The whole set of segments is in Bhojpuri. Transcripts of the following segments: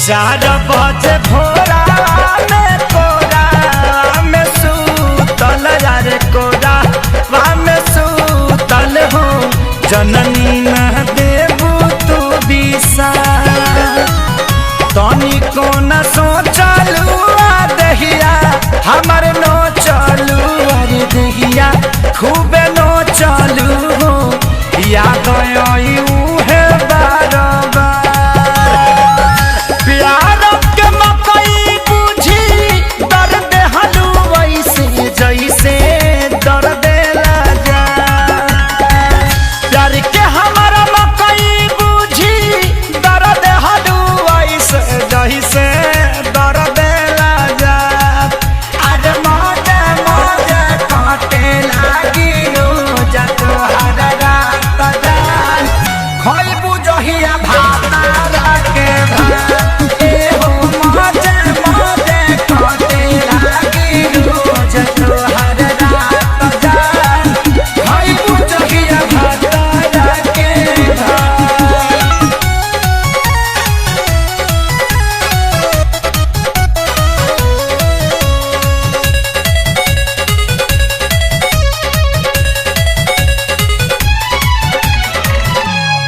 4 बजे भोरा में कोरा में सूतल यारे कोरा में सूतल हो जननी न देबू तू बिसा तनी को न सोचलू दहिया हमर नो चलू अरे दहिया खूबे नो चलू हो याद आई उहे बार प्यार के मकई बुझी दर्द हलू ऐसे जैसे दर्द लगा प्यार के हमारा मकई बुझी दर्द हलू ऐसे जैसे दर्द लगा आज मौजे मौजे काटे लागी रोज तोहर रात जान खइबू जहिया भातारा के भात एहो मौजे मौजे काटे लागी रोज तोहर रात जान खइबू जहिया भातारा के भात।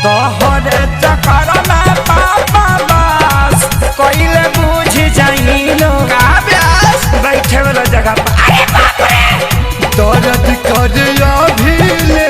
तोहर चक्कर में पापा बस कोइले बुझ जाइलो का ब्यास बैठे वाला जगह पर अरे बाप रे दर्द कर अभी ले